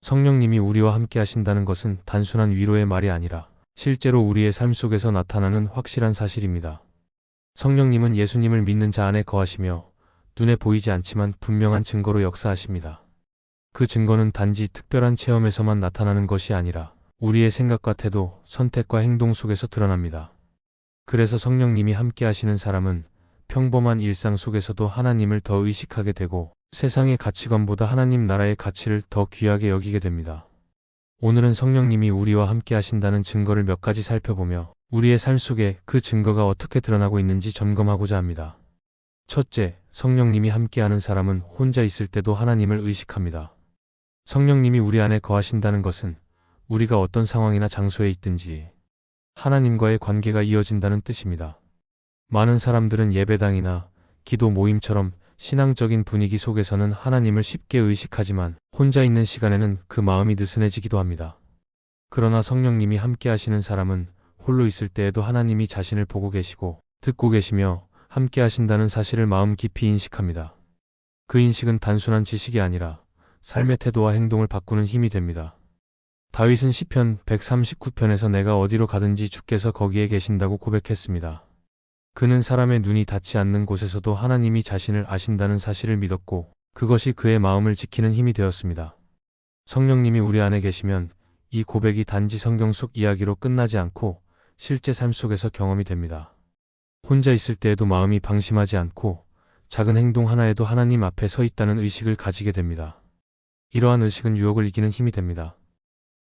성령님이 우리와 함께 하신다는 것은 단순한 위로의 말이 아니라 실제로 우리의 삶 속에서 나타나는 확실한 사실입니다. 성령님은 예수님을 믿는 자 안에 거하시며 눈에 보이지 않지만 분명한 증거로 역사하십니다. 그 증거는 단지 특별한 체험에서만 나타나는 것이 아니라 우리의 생각과 태도, 선택과 행동 속에서 드러납니다. 그래서 성령님이 함께 하시는 사람은 평범한 일상 속에서도 하나님을 더 의식하게 되고 세상의 가치관보다 하나님 나라의 가치를 더 귀하게 여기게 됩니다. 오늘은 성령님이 우리와 함께 하신다는 증거를 몇 가지 살펴보며 우리의 삶 속에 그 증거가 어떻게 드러나고 있는지 점검하고자 합니다. 첫째, 성령님이 함께하는 사람은 혼자 있을 때도 하나님을 의식합니다. 성령님이 우리 안에 거하신다는 것은 우리가 어떤 상황이나 장소에 있든지 하나님과의 관계가 이어진다는 뜻입니다. 많은 사람들은 예배당이나 기도 모임처럼 신앙적인 분위기 속에서는 하나님을 쉽게 의식하지만 혼자 있는 시간에는 그 마음이 느슨해지기도 합니다. 그러나 성령님이 함께 하시는 사람은 홀로 있을 때에도 하나님이 자신을 보고 계시고 듣고 계시며 함께 하신다는 사실을 마음 깊이 인식합니다. 그 인식은 단순한 지식이 아니라 삶의 태도와 행동을 바꾸는 힘이 됩니다. 다윗은 시편 139편에서 내가 어디로 가든지 주께서 거기에 계신다고 고백했습니다. 그는 사람의 눈이 닿지 않는 곳에서도 하나님이 자신을 아신다는 사실을 믿었고 그것이 그의 마음을 지키는 힘이 되었습니다. 성령님이 우리 안에 계시면 이 고백이 단지 성경 속 이야기로 끝나지 않고 실제 삶 속에서 경험이 됩니다. 혼자 있을 때에도 마음이 방심하지 않고 작은 행동 하나에도 하나님 앞에 서 있다는 의식을 가지게 됩니다. 이러한 의식은 유혹을 이기는 힘이 됩니다.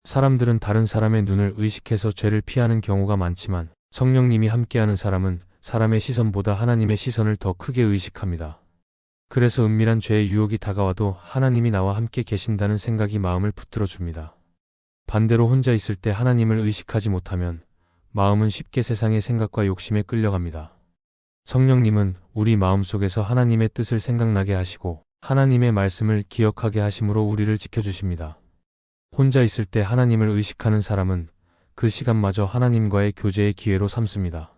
사람들은 다른 사람의 눈을 의식해서 죄를 피하는 경우가 많지만 성령님이 함께하는 사람은 사람의 시선보다 하나님의 시선을 더 크게 의식합니다. 그래서 은밀한 죄의 유혹이 다가와도 하나님이 나와 함께 계신다는 생각이 마음을 붙들어 줍니다. 반대로 혼자 있을 때 하나님을 의식하지 못하면 마음은 쉽게 세상의 생각과 욕심에 끌려갑니다. 성령님은 우리 마음속에서 하나님의 뜻을 생각나게 하시고 하나님의 말씀을 기억하게 하심으로 우리를 지켜주십니다. 혼자 있을 때 하나님을 의식하는 사람은 그 시간마저 하나님과의 교제의 기회로 삼습니다.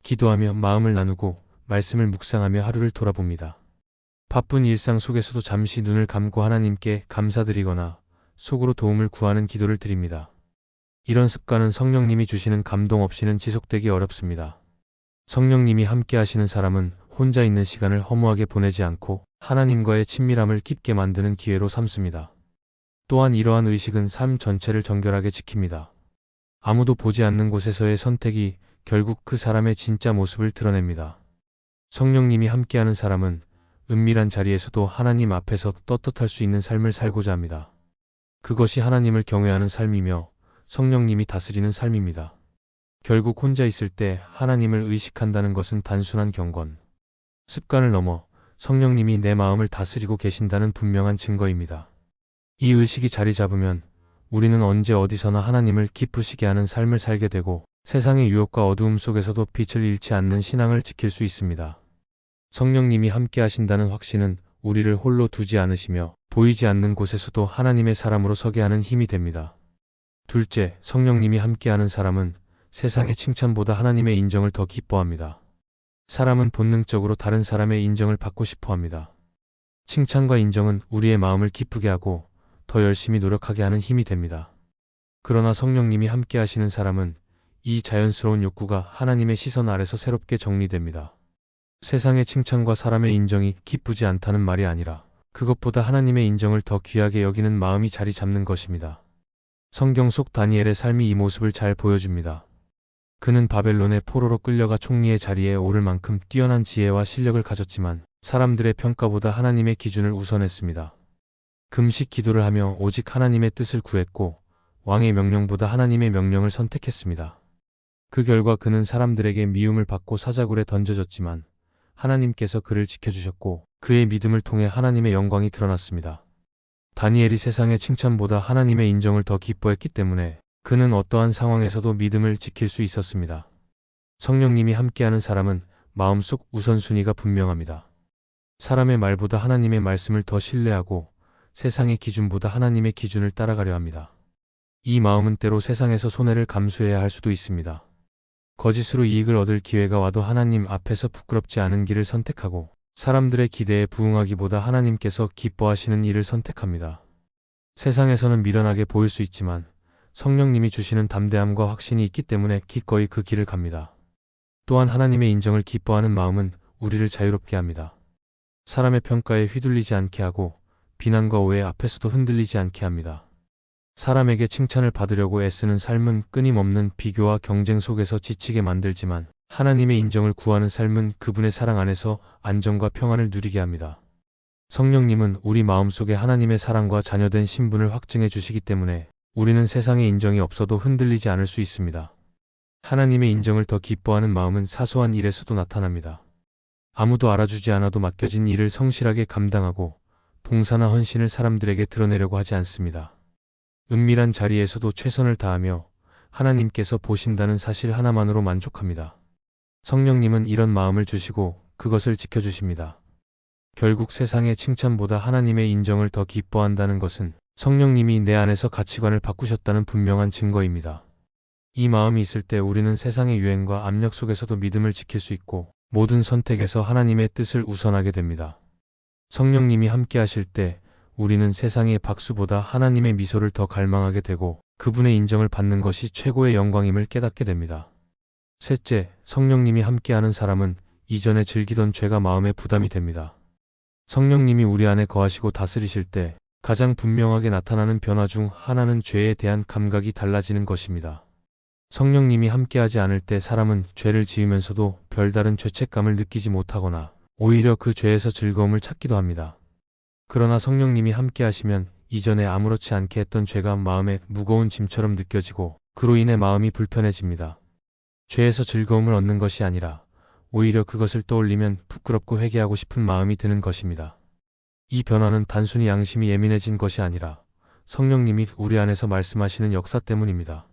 기도하며 마음을 나누고 말씀을 묵상하며 하루를 돌아봅니다. 바쁜 일상 속에서도 잠시 눈을 감고 하나님께 감사드리거나 속으로 도움을 구하는 기도를 드립니다. 이런 습관은 성령님이 주시는 감동 없이는 지속되기 어렵습니다. 성령님이 함께 하시는 사람은 혼자 있는 시간을 허무하게 보내지 않고 하나님과의 친밀함을 깊게 만드는 기회로 삼습니다. 또한 이러한 의식은 삶 전체를 정결하게 지킵니다. 아무도 보지 않는 곳에서의 선택이 결국 그 사람의 진짜 모습을 드러냅니다. 성령님이 함께하는 사람은 은밀한 자리에서도 하나님 앞에서 떳떳할 수 있는 삶을 살고자 합니다. 그것이 하나님을 경외하는 삶이며 성령님이 다스리는 삶입니다. 결국 혼자 있을 때 하나님을 의식한다는 것은 단순한 경건, 습관을 넘어 성령님이 내 마음을 다스리고 계신다는 분명한 증거입니다. 이 의식이 자리 잡으면 우리는 언제 어디서나 하나님을 기쁘시게 하는 삶을 살게 되고 세상의 유혹과 어두움 속에서도 빛을 잃지 않는 신앙을 지킬 수 있습니다. 성령님이 함께 하신다는 확신은 우리를 홀로 두지 않으시며 보이지 않는 곳에서도 하나님의 사람으로 서게 하는 힘이 됩니다. 둘째, 성령님이 함께하는 사람은 세상의 칭찬보다 하나님의 인정을 더 기뻐합니다. 사람은 본능적으로 다른 사람의 인정을 받고 싶어 합니다. 칭찬과 인정은 우리의 마음을 기쁘게 하고 더 열심히 노력하게 하는 힘이 됩니다. 그러나 성령님이 함께 하시는 사람은 이 자연스러운 욕구가 하나님의 시선 아래서 새롭게 정리됩니다. 세상의 칭찬과 사람의 인정이 기쁘지 않다는 말이 아니라 그것보다 하나님의 인정을 더 귀하게 여기는 마음이 자리 잡는 것입니다. 성경 속 다니엘의 삶이 이 모습을 잘 보여줍니다. 그는 바벨론의 포로로 끌려가 총리의 자리에 오를 만큼 뛰어난 지혜와 실력을 가졌지만 사람들의 평가보다 하나님의 기준을 우선했습니다. 금식 기도를 하며 오직 하나님의 뜻을 구했고 왕의 명령보다 하나님의 명령을 선택했습니다. 그 결과 그는 사람들에게 미움을 받고 사자굴에 던져졌지만 하나님께서 그를 지켜주셨고 그의 믿음을 통해 하나님의 영광이 드러났습니다. 다니엘이 세상의 칭찬보다 하나님의 인정을 더 기뻐했기 때문에 그는 어떠한 상황에서도 믿음을 지킬 수 있었습니다. 성령님이 함께하는 사람은 마음속 우선순위가 분명합니다. 사람의 말보다 하나님의 말씀을 더 신뢰하고 세상의 기준보다 하나님의 기준을 따라가려 합니다. 이 마음은 때로 세상에서 손해를 감수해야 할 수도 있습니다. 거짓으로 이익을 얻을 기회가 와도 하나님 앞에서 부끄럽지 않은 길을 선택하고 사람들의 기대에 부응하기보다 하나님께서 기뻐하시는 일을 선택합니다. 세상에서는 미련하게 보일 수 있지만 성령님이 주시는 담대함과 확신이 있기 때문에 기꺼이 그 길을 갑니다. 또한 하나님의 인정을 기뻐하는 마음은 우리를 자유롭게 합니다. 사람의 평가에 휘둘리지 않게 하고 비난과 오해 앞에서도 흔들리지 않게 합니다. 사람에게 칭찬을 받으려고 애쓰는 삶은 끊임없는 비교와 경쟁 속에서 지치게 만들지만 하나님의 인정을 구하는 삶은 그분의 사랑 안에서 안정과 평안을 누리게 합니다. 성령님은 우리 마음속에 하나님의 사랑과 자녀된 신분을 확증해 주시기 때문에 우리는 세상의 인정이 없어도 흔들리지 않을 수 있습니다. 하나님의 인정을 더 기뻐하는 마음은 사소한 일에서도 나타납니다. 아무도 알아주지 않아도 맡겨진 일을 성실하게 감당하고 봉사나 헌신을 사람들에게 드러내려고 하지 않습니다. 은밀한 자리에서도 최선을 다하며 하나님께서 보신다는 사실 하나만으로 만족합니다. 성령님은 이런 마음을 주시고 그것을 지켜주십니다. 결국 세상의 칭찬보다 하나님의 인정을 더 기뻐한다는 것은 성령님이 내 안에서 가치관을 바꾸셨다는 분명한 증거입니다. 이 마음이 있을 때 우리는 세상의 유행과 압력 속에서도 믿음을 지킬 수 있고 모든 선택에서 하나님의 뜻을 우선하게 됩니다. 성령님이 함께 하실 때 우리는 세상의 박수보다 하나님의 미소를 더 갈망하게 되고 그분의 인정을 받는 것이 최고의 영광임을 깨닫게 됩니다. 셋째, 성령님이 함께하는 사람은 이전에 즐기던 죄가 마음에 부담이 됩니다. 성령님이 우리 안에 거하시고 다스리실 때 가장 분명하게 나타나는 변화 중 하나는 죄에 대한 감각이 달라지는 것입니다. 성령님이 함께하지 않을 때 사람은 죄를 지으면서도 별다른 죄책감을 느끼지 못하거나 오히려 그 죄에서 즐거움을 찾기도 합니다. 그러나 성령님이 함께하시면 이전에 아무렇지 않게 했던 죄가 마음에 무거운 짐처럼 느껴지고 그로 인해 마음이 불편해집니다. 죄에서 즐거움을 얻는 것이 아니라 오히려 그것을 떠올리면 부끄럽고 회개하고 싶은 마음이 드는 것입니다. 이 변화는 단순히 양심이 예민해진 것이 아니라 성령님이 우리 안에서 말씀하시는 역사 때문입니다.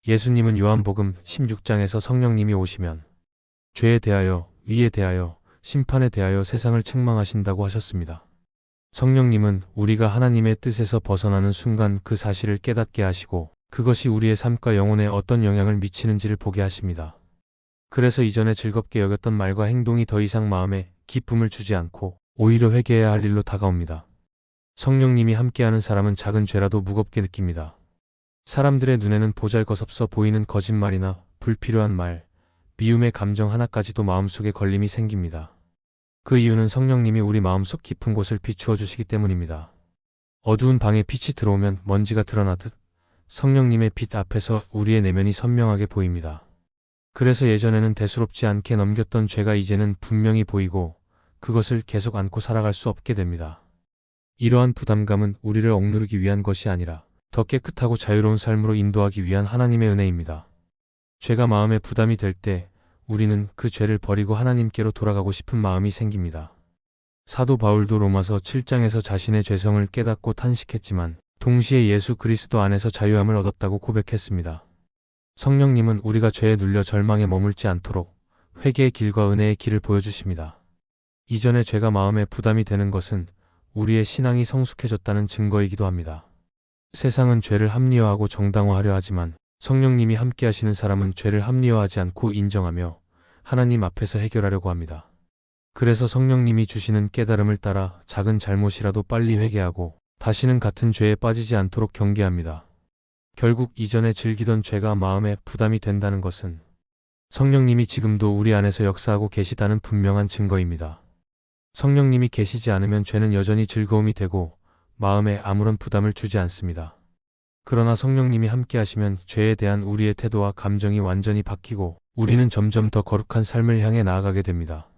예수님은 요한복음 16장에서 성령님이 오시면 죄에 대하여, 의에 대하여, 심판에 대하여 세상을 책망하신다고 하셨습니다. 성령님은 우리가 하나님의 뜻에서 벗어나는 순간 그 사실을 깨닫게 하시고 그것이 우리의 삶과 영혼에 어떤 영향을 미치는지를 보게 하십니다. 그래서 이전에 즐겁게 여겼던 말과 행동이 더 이상 마음에 기쁨을 주지 않고 오히려 회개해야 할 일로 다가옵니다. 성령님이 함께하는 사람은 작은 죄라도 무겁게 느낍니다. 사람들의 눈에는 보잘것없어 보이는 거짓말이나 불필요한 말, 미움의 감정 하나까지도 마음속에 걸림이 생깁니다. 그 이유는 성령님이 우리 마음속 깊은 곳을 비추어 주시기 때문입니다. 어두운 방에 빛이 들어오면 먼지가 드러나듯 성령님의 빛 앞에서 우리의 내면이 선명하게 보입니다. 그래서 예전에는 대수롭지 않게 넘겼던 죄가 이제는 분명히 보이고 그것을 계속 안고 살아갈 수 없게 됩니다. 이러한 부담감은 우리를 억누르기 위한 것이 아니라 더 깨끗하고 자유로운 삶으로 인도하기 위한 하나님의 은혜입니다. 죄가 마음에 부담이 될 때 우리는 그 죄를 버리고 하나님께로 돌아가고 싶은 마음이 생깁니다. 사도 바울도 로마서 7장에서 자신의 죄성을 깨닫고 탄식했지만 동시에 예수 그리스도 안에서 자유함을 얻었다고 고백했습니다. 성령님은 우리가 죄에 눌려 절망에 머물지 않도록 회개의 길과 은혜의 길을 보여주십니다. 이전에 죄가 마음에 부담이 되는 것은 우리의 신앙이 성숙해졌다는 증거이기도 합니다. 세상은 죄를 합리화하고 정당화하려 하지만 성령님이 함께하시는 사람은 죄를 합리화하지 않고 인정하며 하나님 앞에서 해결하려고 합니다. 그래서 성령님이 주시는 깨달음을 따라 작은 잘못이라도 빨리 회개하고 다시는 같은 죄에 빠지지 않도록 경계합니다. 결국 이전에 즐기던 죄가 마음에 부담이 된다는 것은 성령님이 지금도 우리 안에서 역사하고 계시다는 분명한 증거입니다. 성령님이 계시지 않으면 죄는 여전히 즐거움이 되고 마음에 아무런 부담을 주지 않습니다. 그러나 성령님이 함께 하시면 죄에 대한 우리의 태도와 감정이 완전히 바뀌고 우리는 점점 더 거룩한 삶을 향해 나아가게 됩니다.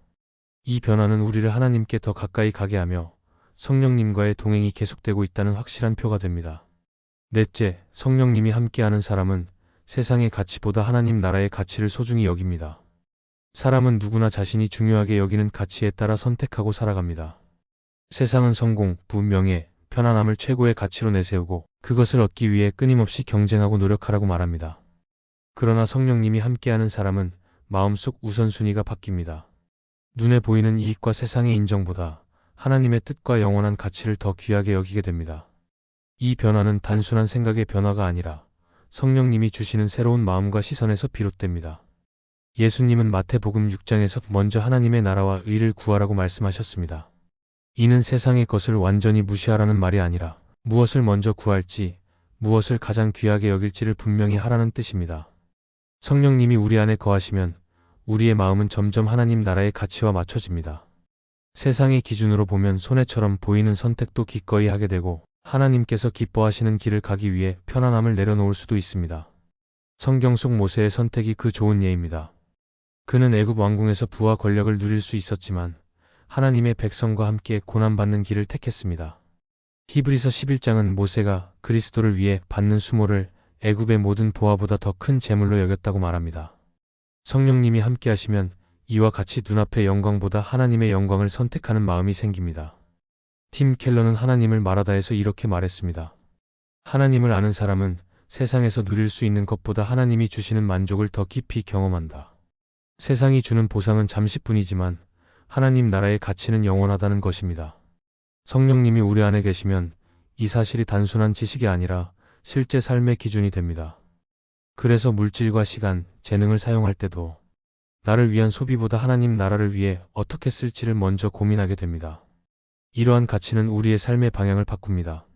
이 변화는 우리를 하나님께 더 가까이 가게 하며 성령님과의 동행이 계속되고 있다는 확실한 표가 됩니다. 넷째, 성령님이 함께하는 사람은 세상의 가치보다 하나님 나라의 가치를 소중히 여깁니다. 사람은 누구나 자신이 중요하게 여기는 가치에 따라 선택하고 살아갑니다. 세상은 성공, 부, 명예, 편안함을 최고의 가치로 내세우고 그것을 얻기 위해 끊임없이 경쟁하고 노력하라고 말합니다. 그러나 성령님이 함께하는 사람은 마음속 우선순위가 바뀝니다. 눈에 보이는 이익과 세상의 인정보다 하나님의 뜻과 영원한 가치를 더 귀하게 여기게 됩니다. 이 변화는 단순한 생각의 변화가 아니라 성령님이 주시는 새로운 마음과 시선에서 비롯됩니다. 예수님은 마태복음 6장에서 먼저 하나님의 나라와 의를 구하라고 말씀하셨습니다. 이는 세상의 것을 완전히 무시하라는 말이 아니라 무엇을 먼저 구할지, 무엇을 가장 귀하게 여길지를 분명히 하라는 뜻입니다. 성령님이 우리 안에 거하시면 우리의 마음은 점점 하나님 나라의 가치와 맞춰집니다. 세상의 기준으로 보면 손해처럼 보이는 선택도 기꺼이 하게 되고 하나님께서 기뻐하시는 길을 가기 위해 편안함을 내려놓을 수도 있습니다. 성경 속 모세의 선택이 그 좋은 예입니다. 그는 애굽 왕궁에서 부와 권력을 누릴 수 있었지만 하나님의 백성과 함께 고난받는 길을 택했습니다. 히브리서 11장은 모세가 그리스도를 위해 받는 수모를 애굽의 모든 보화보다 더 큰 재물로 여겼다고 말합니다. 성령님이 함께 하시면 이와 같이 눈앞의 영광보다 하나님의 영광을 선택하는 마음이 생깁니다. 팀 켈러는 하나님을 말하다에서 이렇게 말했습니다. 하나님을 아는 사람은 세상에서 누릴 수 있는 것보다 하나님이 주시는 만족을 더 깊이 경험한다. 세상이 주는 보상은 잠시뿐이지만 하나님 나라의 가치는 영원하다는 것입니다. 성령님이 우리 안에 계시면 이 사실이 단순한 지식이 아니라 실제 삶의 기준이 됩니다. 그래서 물질과 시간, 재능을 사용할 때도 나를 위한 소비보다 하나님 나라를 위해 어떻게 쓸지를 먼저 고민하게 됩니다. 이러한 가치는 우리의 삶의 방향을 바꿉니다.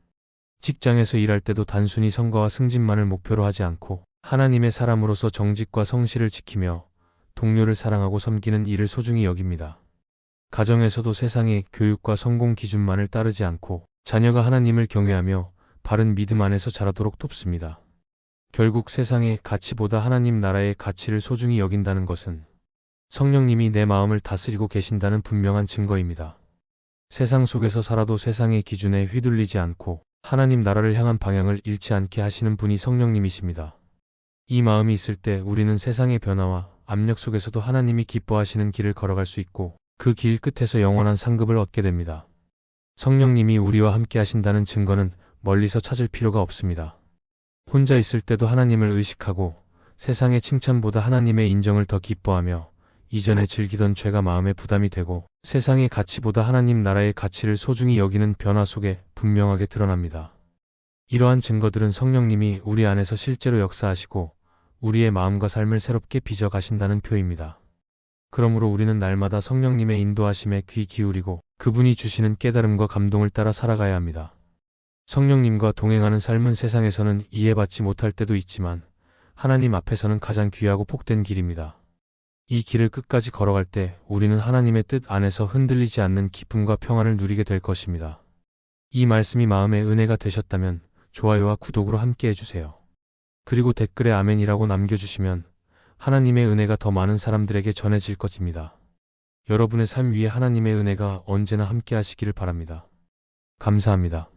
직장에서 일할 때도 단순히 성과와 승진만을 목표로 하지 않고 하나님의 사람으로서 정직과 성실을 지키며 동료를 사랑하고 섬기는 일을 소중히 여깁니다. 가정에서도 세상의 교육과 성공 기준만을 따르지 않고 자녀가 하나님을 경외하며 바른 믿음 안에서 자라도록 돕습니다. 결국 세상의 가치보다 하나님 나라의 가치를 소중히 여긴다는 것은 성령님이 내 마음을 다스리고 계신다는 분명한 증거입니다. 세상 속에서 살아도 세상의 기준에 휘둘리지 않고 하나님 나라를 향한 방향을 잃지 않게 하시는 분이 성령님이십니다. 이 마음이 있을 때 우리는 세상의 변화와 압력 속에서도 하나님이 기뻐하시는 길을 걸어갈 수 있고 그 길 끝에서 영원한 상급을 얻게 됩니다. 성령님이 우리와 함께 하신다는 증거는 멀리서 찾을 필요가 없습니다. 혼자 있을 때도 하나님을 의식하고 세상의 칭찬보다 하나님의 인정을 더 기뻐하며 이전에 즐기던 죄가 마음에 부담이 되고 세상의 가치보다 하나님 나라의 가치를 소중히 여기는 변화 속에 분명하게 드러납니다. 이러한 증거들은 성령님이 우리 안에서 실제로 역사하시고 우리의 마음과 삶을 새롭게 빚어 가신다는 표입니다. 그러므로 우리는 날마다 성령님의 인도하심에 귀 기울이고 그분이 주시는 깨달음과 감동을 따라 살아가야 합니다. 성령님과 동행하는 삶은 세상에서는 이해받지 못할 때도 있지만 하나님 앞에서는 가장 귀하고 복된 길입니다. 이 길을 끝까지 걸어갈 때 우리는 하나님의 뜻 안에서 흔들리지 않는 기쁨과 평안을 누리게 될 것입니다. 이 말씀이 마음의 은혜가 되셨다면 좋아요와 구독으로 함께 해주세요. 그리고 댓글에 아멘이라고 남겨주시면 하나님의 은혜가 더 많은 사람들에게 전해질 것입니다. 여러분의 삶 위에 하나님의 은혜가 언제나 함께 하시기를 바랍니다. 감사합니다.